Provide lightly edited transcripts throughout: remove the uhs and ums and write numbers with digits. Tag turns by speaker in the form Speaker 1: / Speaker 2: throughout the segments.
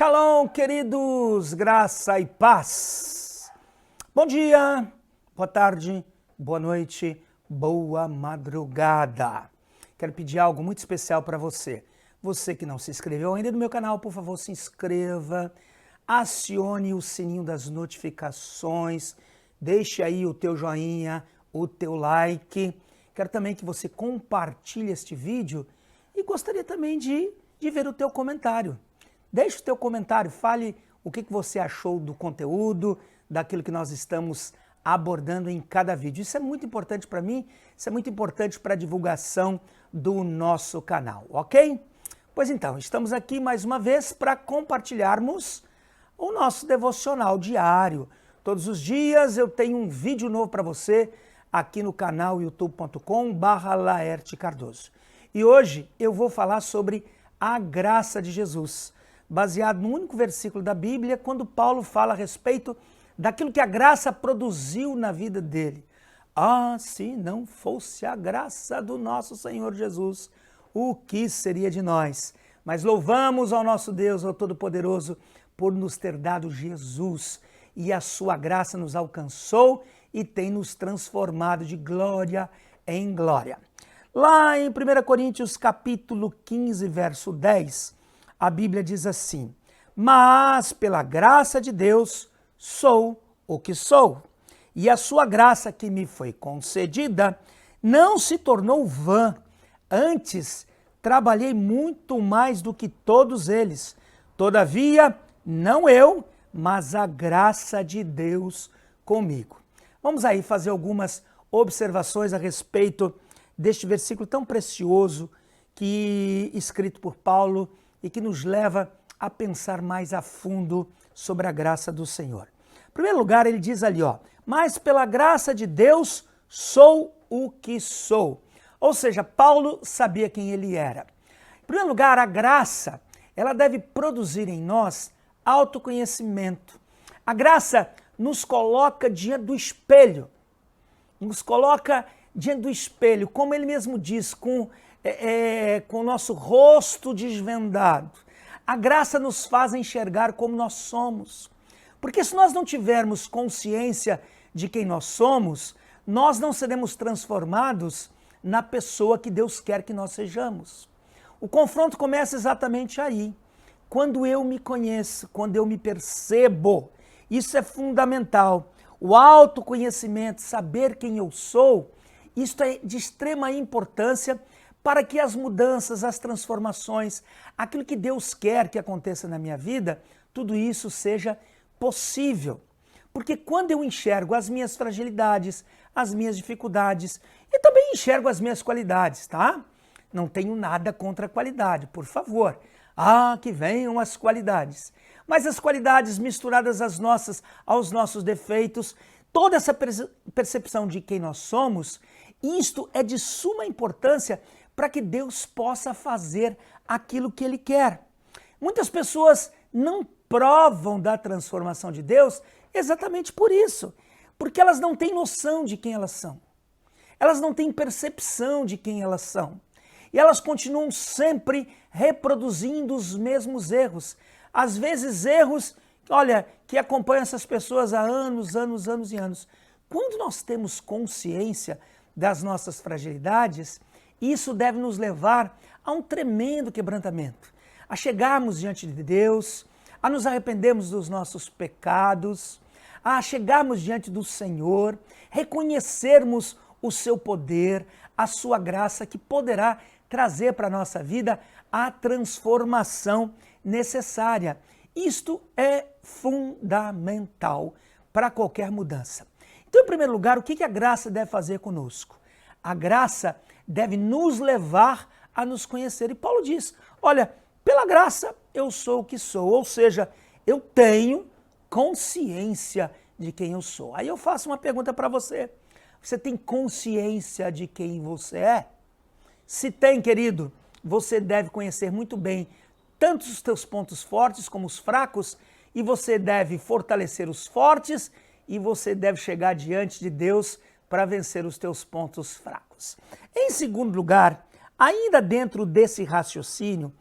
Speaker 1: Shalom, queridos, graça e paz. Bom dia, boa tarde, boa noite, boa madrugada. Quero pedir algo muito especial para você. Você que não se inscreveu ainda no meu canal, por favor, se inscreva, acione o sininho das notificações, deixe aí o teu joinha, o teu like. Quero também que você compartilhe este vídeo e gostaria também de ver o teu comentário. Deixe o teu comentário, fale o que você achou do conteúdo, daquilo que nós estamos abordando em cada vídeo. Isso é muito importante para mim, isso é muito importante para a divulgação do nosso canal, ok? Pois então, estamos aqui mais uma vez para compartilharmos o nosso devocional diário. Todos os dias eu tenho um vídeo novo para você aqui no canal youtube.com/laertecardoso. E hoje eu vou falar sobre a graça de Jesus, baseado no único versículo da Bíblia, quando Paulo fala a respeito daquilo que a graça produziu na vida dele. Ah, se não fosse a graça do nosso Senhor Jesus, o que seria de nós? Mas louvamos ao nosso Deus, ao Todo-Poderoso, por nos ter dado Jesus, e a sua graça nos alcançou e tem nos transformado de glória em glória. Lá em 1 Coríntios capítulo 15, verso 10, a Bíblia diz assim: mas pela graça de Deus sou o que sou, e a sua graça que me foi concedida não se tornou vã, antes trabalhei muito mais do que todos eles. Todavia, não eu, mas a graça de Deus comigo. Vamos aí fazer algumas observações a respeito deste versículo tão precioso escrito por Paulo e que nos leva a pensar mais a fundo sobre a graça do Senhor. Em primeiro lugar, ele diz ali, mas pela graça de Deus sou o que sou. Ou seja, Paulo sabia quem ele era. Em primeiro lugar, a graça, ela deve produzir em nós autoconhecimento. A graça nos coloca diante do espelho, como ele mesmo diz, com o nosso rosto desvendado. A graça nos faz enxergar como nós somos. Porque se nós não tivermos consciência de quem nós somos, nós não seremos transformados na pessoa que Deus quer que nós sejamos. O confronto começa exatamente aí. Quando eu me conheço, quando eu me percebo, isso é fundamental. O autoconhecimento, saber quem eu sou, isto é de extrema importância para que as mudanças, as transformações, aquilo que Deus quer que aconteça na minha vida, tudo isso seja possível. Porque quando eu enxergo as minhas fragilidades, as minhas dificuldades, e também enxergo as minhas qualidades, tá? Não tenho nada contra a qualidade, por favor. Ah, que venham as qualidades. Mas as qualidades misturadas aos nossos defeitos, toda essa percepção de quem nós somos, isto é de suma importância para que Deus possa fazer aquilo que Ele quer. Muitas pessoas não provam da transformação de Deus exatamente por isso, porque elas não têm noção de quem elas são. Elas não têm percepção de quem elas são. E elas continuam sempre reproduzindo os mesmos erros. Às vezes erros, que acompanham essas pessoas há anos e anos. Quando nós temos consciência das nossas fragilidades, isso deve nos levar a um tremendo quebrantamento, a chegarmos diante de Deus, a nos arrependermos dos nossos pecados, a chegarmos diante do Senhor, reconhecermos o seu poder, a sua graça que poderá trazer para a nossa vida a transformação necessária. Isto é fundamental para qualquer mudança. Então, em primeiro lugar, o que a graça deve fazer conosco? A graça deve nos levar a nos conhecer. E Paulo diz, pela graça eu sou o que sou, ou seja, eu tenho consciência de quem eu sou. Aí eu faço uma pergunta para você. Você tem consciência de quem você é? Se tem, querido, você deve conhecer muito bem tanto os teus pontos fortes como os fracos, e você deve fortalecer os fortes, e você deve chegar diante de Deus para vencer os teus pontos fracos. Em segundo lugar, ainda dentro desse raciocínio,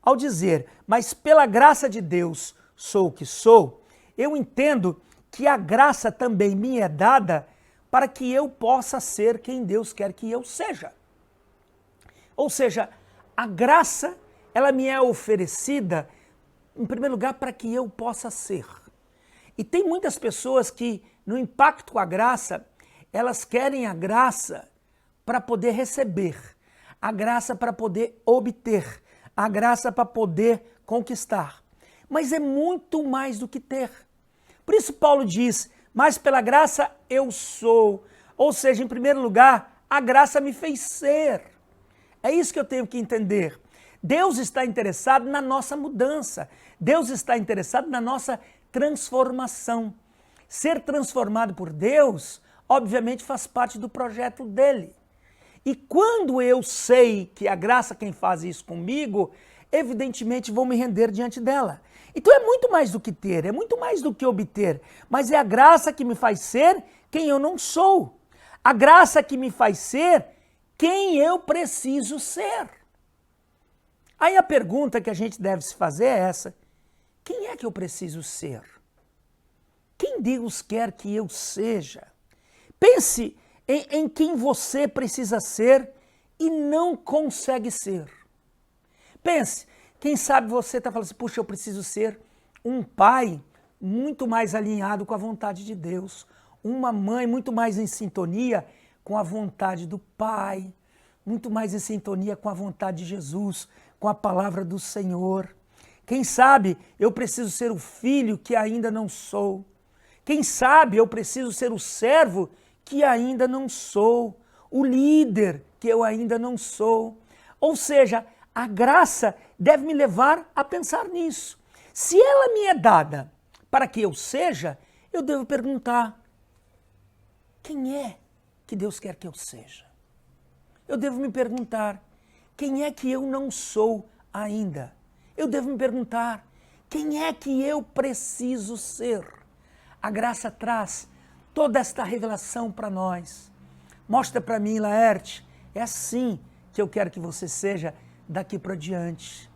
Speaker 1: ao dizer, mas pela graça de Deus sou o que sou, eu entendo que a graça também me é dada para que eu possa ser quem Deus quer que eu seja. Ou seja, a graça, ela me é oferecida, em primeiro lugar, para que eu possa ser. E tem muitas pessoas que, no impacto com a graça, elas querem a graça para poder receber, a graça para poder obter, a graça para poder conquistar. Mas é muito mais do que ter. Por isso Paulo diz, mas pela graça eu sou. Ou seja, em primeiro lugar, a graça me fez ser. É isso que eu tenho que entender. Deus está interessado na nossa mudança. Deus está interessado na nossa transformação. Ser transformado por Deus, obviamente, faz parte do projeto dele. E quando eu sei que a graça quem faz isso comigo, evidentemente vou me render diante dela. Então é muito mais do que ter, é muito mais do que obter, mas é a graça que me faz ser quem eu não sou. A graça que me faz ser quem eu preciso ser. Aí a pergunta que a gente deve se fazer é essa: quem é que eu preciso ser? Quem Deus quer que eu seja? Pense em quem você precisa ser e não consegue ser. Pense, quem sabe você está falando assim, puxa, eu preciso ser um pai muito mais alinhado com a vontade de Deus, uma mãe muito mais em sintonia com a vontade do Pai, muito mais em sintonia com a vontade de Jesus, com a palavra do Senhor. Quem sabe eu preciso ser o filho que ainda não sou. Quem sabe eu preciso ser o servo que ainda não sou, o líder que eu ainda não sou. Ou seja, a graça deve me levar a pensar nisso. Se ela me é dada para que eu seja, eu devo perguntar, quem é que Deus quer que eu seja? Eu devo me perguntar, quem é que eu não sou ainda? Eu devo me perguntar, quem é que eu preciso ser? A graça traz toda esta revelação para nós. Mostra para mim, Laerte, é assim que eu quero que você seja daqui para diante.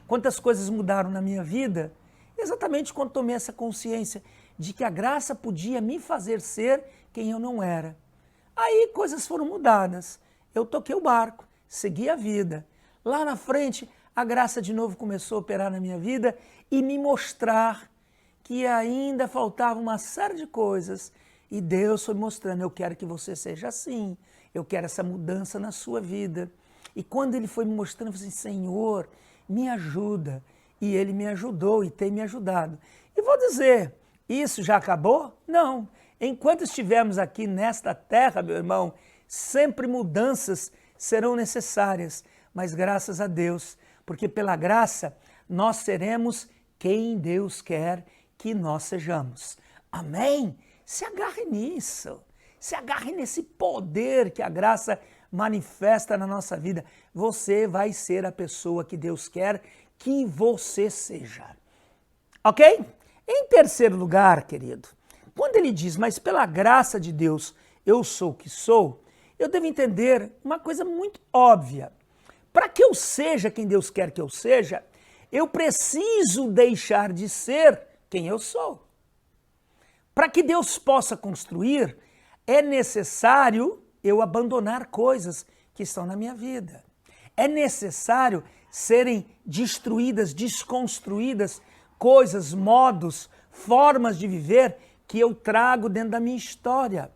Speaker 1: Quantas coisas mudaram na minha vida, exatamente quando tomei essa consciência de que a graça podia me fazer ser quem eu não era. Aí coisas foram mudadas, eu toquei o barco, segui a vida. Lá na frente, a graça de novo começou a operar na minha vida e me mostrar que ainda faltava uma série de coisas. E Deus foi mostrando, eu quero que você seja assim, eu quero essa mudança na sua vida. E quando Ele foi me mostrando, eu falei assim, Senhor, me ajuda. E Ele me ajudou e tem me ajudado. E vou dizer, isso já acabou? Não. Enquanto estivermos aqui nesta terra, meu irmão, sempre mudanças serão necessárias. Mas graças a Deus, porque pela graça nós seremos quem Deus quer que nós sejamos. Amém? Se agarre nisso. Se agarre nesse poder que a graça manifesta na nossa vida. Você vai ser a pessoa que Deus quer que você seja. Ok? Em terceiro lugar, querido, quando ele diz, mas pela graça de Deus eu sou o que sou, eu devo entender uma coisa muito óbvia. Para que eu seja quem Deus quer que eu seja, eu preciso deixar de ser quem eu sou. Para que Deus possa construir, é necessário eu abandonar coisas que estão na minha vida. É necessário serem destruídas, desconstruídas coisas, modos, formas de viver que eu trago dentro da minha história.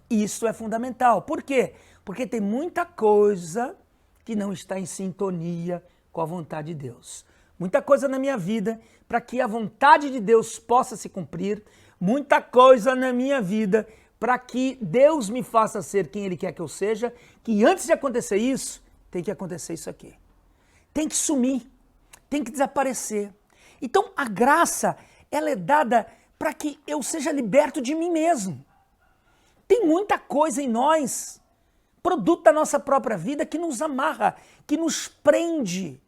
Speaker 1: Isso é fundamental. Por quê? Porque tem muita coisa que não está em sintonia com a vontade de Deus. Muita coisa na minha vida para que a vontade de Deus possa se cumprir, muita coisa na minha vida para que Deus me faça ser quem Ele quer que eu seja, que antes de acontecer isso, tem que acontecer isso aqui. Tem que sumir, tem que desaparecer. Então a graça, ela é dada para que eu seja liberto de mim mesmo. Tem muita coisa em nós, produto da nossa própria vida, que nos amarra, que nos prende,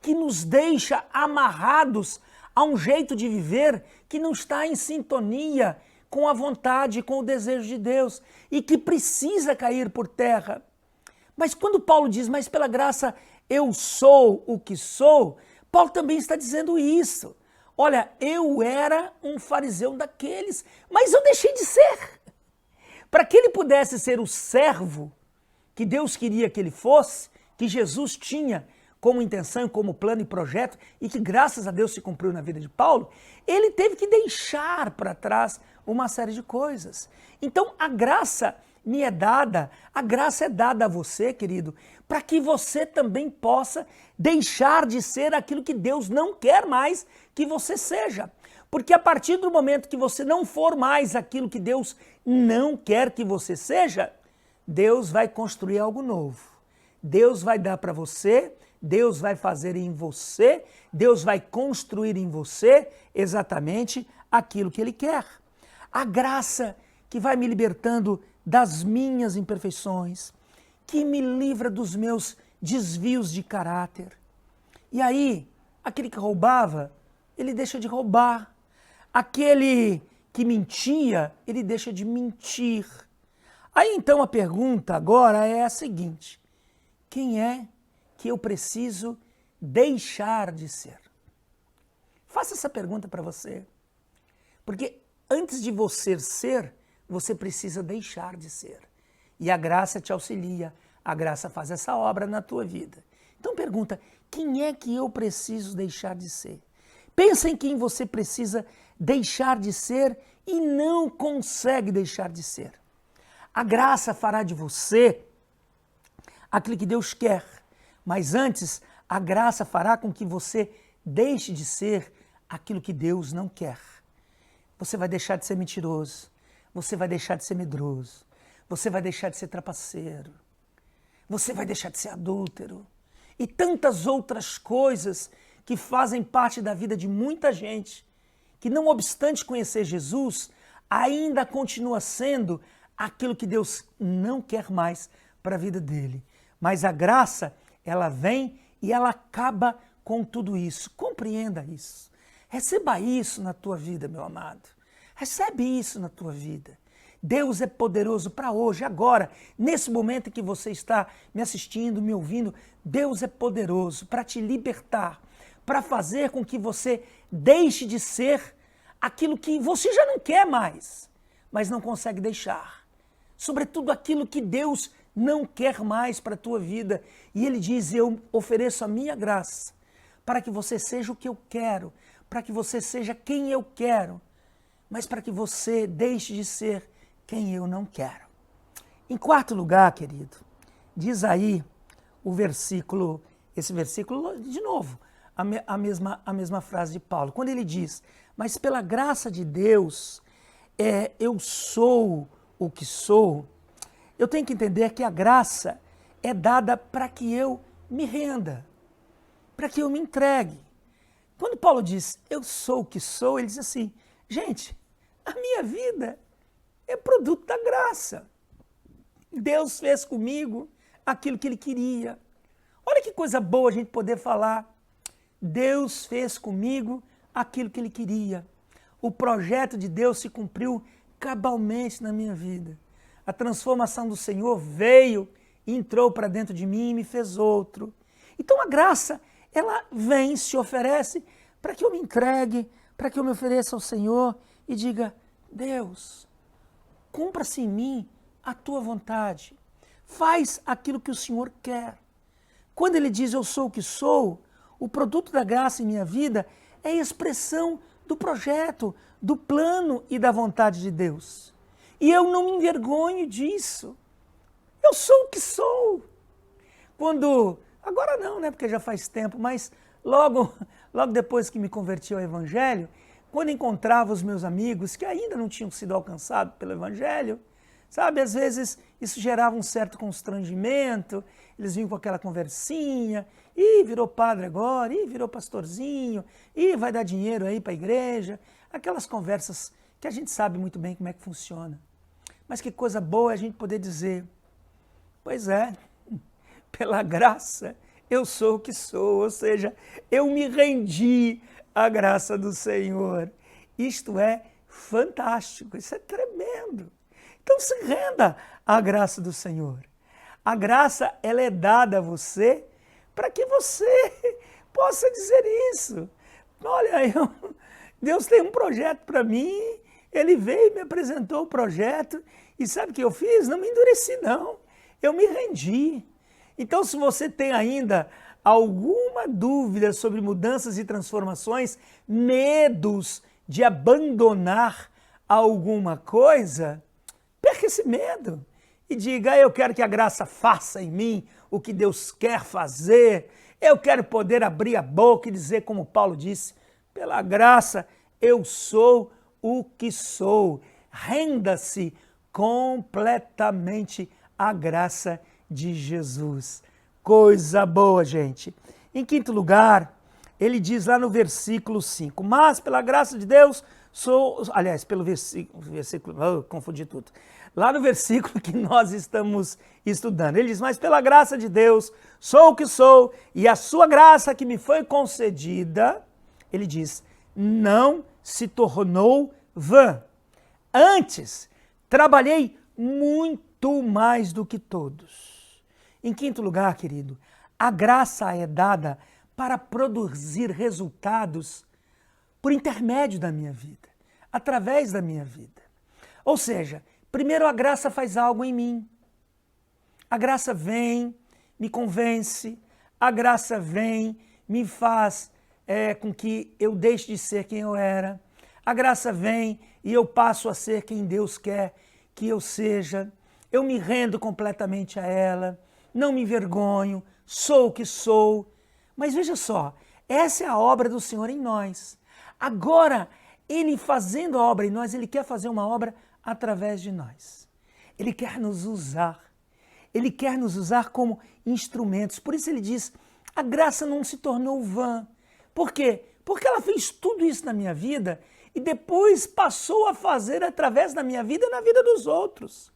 Speaker 1: que nos deixa amarrados a um jeito de viver que não está em sintonia com a vontade, com o desejo de Deus e que precisa cair por terra. Mas quando Paulo diz, mas pela graça eu sou o que sou, Paulo também está dizendo isso. Olha, eu era um fariseu daqueles, mas eu deixei de ser. Para que ele pudesse ser o servo que Deus queria que ele fosse, que Jesus tinha como intenção, como plano e projeto, e que graças a Deus se cumpriu na vida de Paulo, ele teve que deixar para trás uma série de coisas. Então a graça me é dada, a graça é dada a você, querido, para que você também possa deixar de ser aquilo que Deus não quer mais que você seja. Porque a partir do momento que você não for mais aquilo que Deus não quer que você seja, Deus vai construir algo novo. Deus vai dar para você, Deus vai fazer em você, Deus vai construir em você exatamente aquilo que Ele quer. A graça que vai me libertando das minhas imperfeições, que me livra dos meus desvios de caráter. E aí, aquele que roubava, ele deixa de roubar. Aquele que mentia, ele deixa de mentir. Aí então a pergunta agora é a seguinte: quem é que eu preciso deixar de ser? Faça essa pergunta para você. Porque antes de você ser, você precisa deixar de ser. E a graça te auxilia, a graça faz essa obra na tua vida. Então pergunta, quem é que eu preciso deixar de ser? Pensa em quem você precisa deixar de ser e não consegue deixar de ser. A graça fará de você aquilo que Deus quer, mas antes a graça fará com que você deixe de ser aquilo que Deus não quer. Você vai deixar de ser mentiroso, você vai deixar de ser medroso, você vai deixar de ser trapaceiro, você vai deixar de ser adúltero e tantas outras coisas que fazem parte da vida de muita gente, que não obstante conhecer Jesus, ainda continua sendo aquilo que Deus não quer mais para a vida dele. Mas a graça, ela vem e ela acaba com tudo isso. Compreenda isso. Receba isso na tua vida, meu amado. Recebe isso na tua vida. Deus é poderoso para hoje, agora, nesse momento em que você está me assistindo, me ouvindo, Deus é poderoso para te libertar, para fazer com que você deixe de ser aquilo que você já não quer mais, mas não consegue deixar. Sobretudo aquilo que Deus não quer mais para a tua vida. E Ele diz, eu ofereço a minha graça para que você seja o que eu quero, para que você seja quem eu quero, mas para que você deixe de ser quem eu não quero. Em quarto lugar, querido, diz aí o versículo, esse versículo de novo, a mesma frase de Paulo, quando ele diz, mas pela graça de Deus, eu sou o que sou, eu tenho que entender que a graça é dada para que eu me renda, para que eu me entregue. Quando Paulo diz, eu sou o que sou, ele diz assim, gente, a minha vida é produto da graça. Deus fez comigo aquilo que Ele queria. Olha que coisa boa a gente poder falar. Deus fez comigo aquilo que Ele queria. O projeto de Deus se cumpriu cabalmente na minha vida. A transformação do Senhor veio, entrou para dentro de mim e me fez outro. Então a graça, ela vem, se oferece para que eu me entregue, para que eu me ofereça ao Senhor e diga, Deus, cumpra-se em mim a tua vontade. Faz aquilo que o Senhor quer. Quando Ele diz eu sou o que sou, o produto da graça em minha vida é a expressão do projeto, do plano e da vontade de Deus. E eu não me envergonho disso. Eu sou o que sou. Agora não, né, porque já faz tempo, mas logo depois que me converti ao Evangelho, quando encontrava os meus amigos que ainda não tinham sido alcançados pelo Evangelho, sabe, às vezes isso gerava um certo constrangimento, eles vinham com aquela conversinha, virou padre agora, virou pastorzinho, vai dar dinheiro aí para a igreja, aquelas conversas que a gente sabe muito bem como é que funciona. Mas que coisa boa é a gente poder dizer, pois é, pela graça eu sou o que sou, ou seja, eu me rendi à graça do Senhor. Isto é fantástico, isso é tremendo. Então se renda à graça do Senhor. A graça, ela é dada a você para que você possa dizer isso. Olha, Deus tem um projeto para mim, Ele veio e me apresentou o projeto, e sabe o que eu fiz? Não me endureci não, eu me rendi. Então, se você tem ainda alguma dúvida sobre mudanças e transformações, medos de abandonar alguma coisa, perca esse medo e diga: eu quero que a graça faça em mim o que Deus quer fazer, eu quero poder abrir a boca e dizer como Paulo disse: pela graça eu sou o que sou. Renda-se completamente à graça de Jesus. Coisa boa, gente. Em quinto lugar, ele diz lá no versículo 5, mas pela graça de Deus sou... Aliás, pelo versículo confundi tudo. Lá no versículo que nós estamos estudando, ele diz: mas pela graça de Deus sou o que sou, e a sua graça que me foi concedida, ele diz, não se tornou vã. Antes, trabalhei muito mais do que todos. Em quinto lugar, querido, a graça é dada para produzir resultados por intermédio da minha vida, através da minha vida. Ou seja, primeiro a graça faz algo em mim. A graça vem, me convence, a graça vem, me faz com que eu deixe de ser quem eu era. A graça vem e eu passo a ser quem Deus quer que eu seja. Eu me rendo completamente a ela, não me envergonho, sou o que sou. Mas veja só, essa é a obra do Senhor em nós. Agora, Ele fazendo a obra em nós, Ele quer fazer uma obra através de nós. Ele quer nos usar. Ele quer nos usar como instrumentos. Por isso Ele diz, a graça não se tornou vã. Por quê? Porque ela fez tudo isso na minha vida e depois passou a fazer através da minha vida na vida dos outros.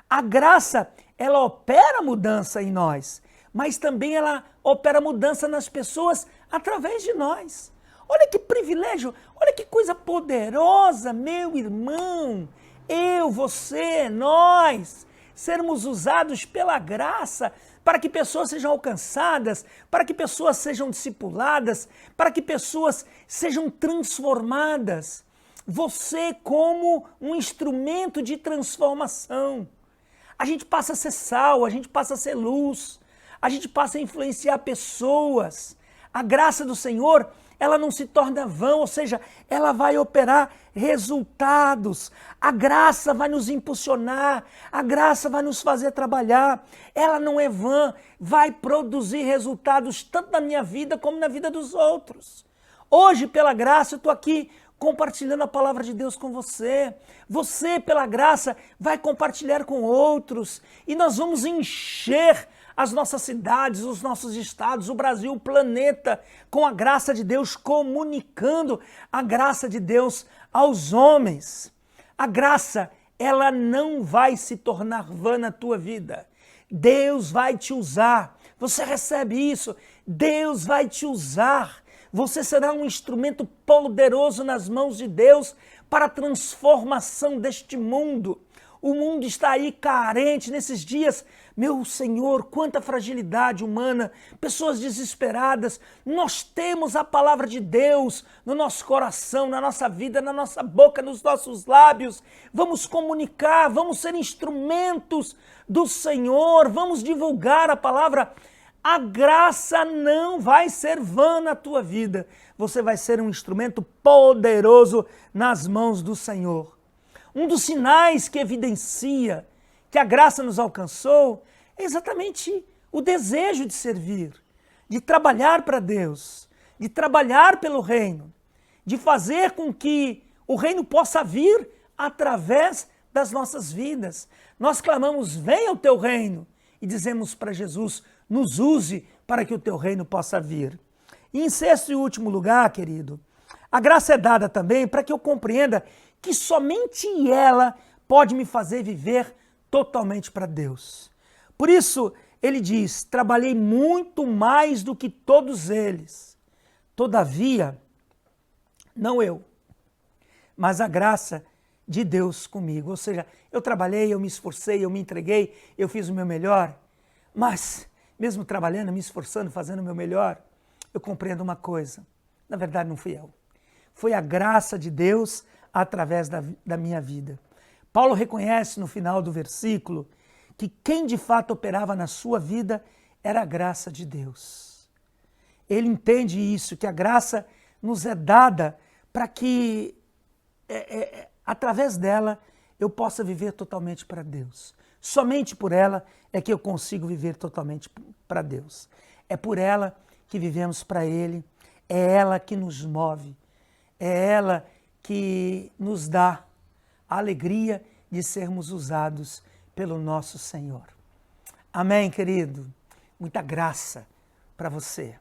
Speaker 1: A graça, ela opera mudança em nós, mas também ela opera mudança nas pessoas através de nós. Olha que privilégio, olha que coisa poderosa, meu irmão, eu, você, nós, sermos usados pela graça para que pessoas sejam alcançadas, para que pessoas sejam discipuladas, para que pessoas sejam transformadas. Você como um instrumento de transformação. A gente passa a ser sal, a gente passa a ser luz, a gente passa a influenciar pessoas. A graça do Senhor, ela não se torna vã, ou seja, ela vai operar resultados. A graça vai nos impulsionar, a graça vai nos fazer trabalhar. Ela não é vã, vai produzir resultados tanto na minha vida como na vida dos outros. Hoje, pela graça, eu estou aqui compartilhando a palavra de Deus com você. Você, pela graça, vai compartilhar com outros. E nós vamos encher as nossas cidades, os nossos estados, o Brasil, o planeta, com a graça de Deus, comunicando a graça de Deus aos homens. A graça, ela não vai se tornar vã na tua vida. Deus vai te usar. Você recebe isso? Deus vai te usar. Você será um instrumento poderoso nas mãos de Deus para a transformação deste mundo. O mundo está aí carente nesses dias. Meu Senhor, quanta fragilidade humana, pessoas desesperadas. Nós temos a palavra de Deus no nosso coração, na nossa vida, na nossa boca, nos nossos lábios. Vamos comunicar, vamos ser instrumentos do Senhor, vamos divulgar a palavra. A graça não vai ser vã na tua vida. Você vai ser um instrumento poderoso nas mãos do Senhor. Um dos sinais que evidencia que a graça nos alcançou é exatamente o desejo de servir, de trabalhar para Deus, de trabalhar pelo reino, de fazer com que o reino possa vir através das nossas vidas. Nós clamamos, venha o teu reino, e dizemos para Jesus, nos use para que o teu reino possa vir. E em sexto e último lugar, querido, a graça é dada também para que eu compreenda que somente ela pode me fazer viver totalmente para Deus. Por isso, ele diz, trabalhei muito mais do que todos eles. Todavia, não eu, mas a graça de Deus comigo. Ou seja, eu trabalhei, eu me esforcei, eu me entreguei, eu fiz o meu melhor, mas mesmo trabalhando, me esforçando, fazendo o meu melhor, eu compreendo uma coisa. Na verdade, não fui eu. Foi a graça de Deus através da minha vida. Paulo reconhece no final do versículo que quem de fato operava na sua vida era a graça de Deus. Ele entende isso, que a graça nos é dada para que, através dela, eu possa viver totalmente para Deus. Somente por ela é que eu consigo viver totalmente para Deus. É por ela que vivemos para Ele, é ela que nos move, é ela que nos dá a alegria de sermos usados pelo nosso Senhor. Amém, querido? Muita graça para você,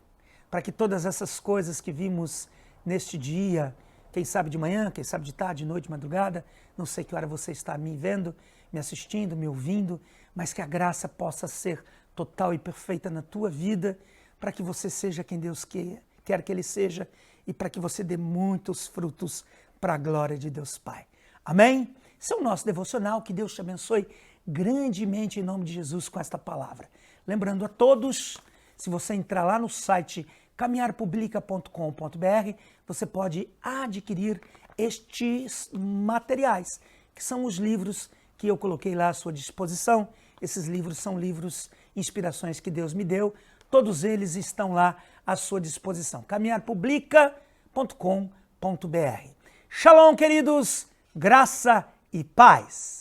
Speaker 1: para que todas essas coisas que vimos neste dia, quem sabe de manhã, quem sabe de tarde, de noite, de madrugada, não sei que hora você está me vendo, me assistindo, me ouvindo, mas que a graça possa ser total e perfeita na tua vida, para que você seja quem Deus quer que Ele seja e para que você dê muitos frutos para a glória de Deus Pai. Amém? Esse é o nosso devocional, que Deus te abençoe grandemente em nome de Jesus com esta palavra. Lembrando a todos, se você entrar lá no site caminharpublica.com.br, você pode adquirir estes materiais, que são os livros que eu coloquei lá à sua disposição. Esses livros são livros, inspirações que Deus me deu, todos eles estão lá à sua disposição. caminharpublica.com.br. Shalom, queridos, graça e paz.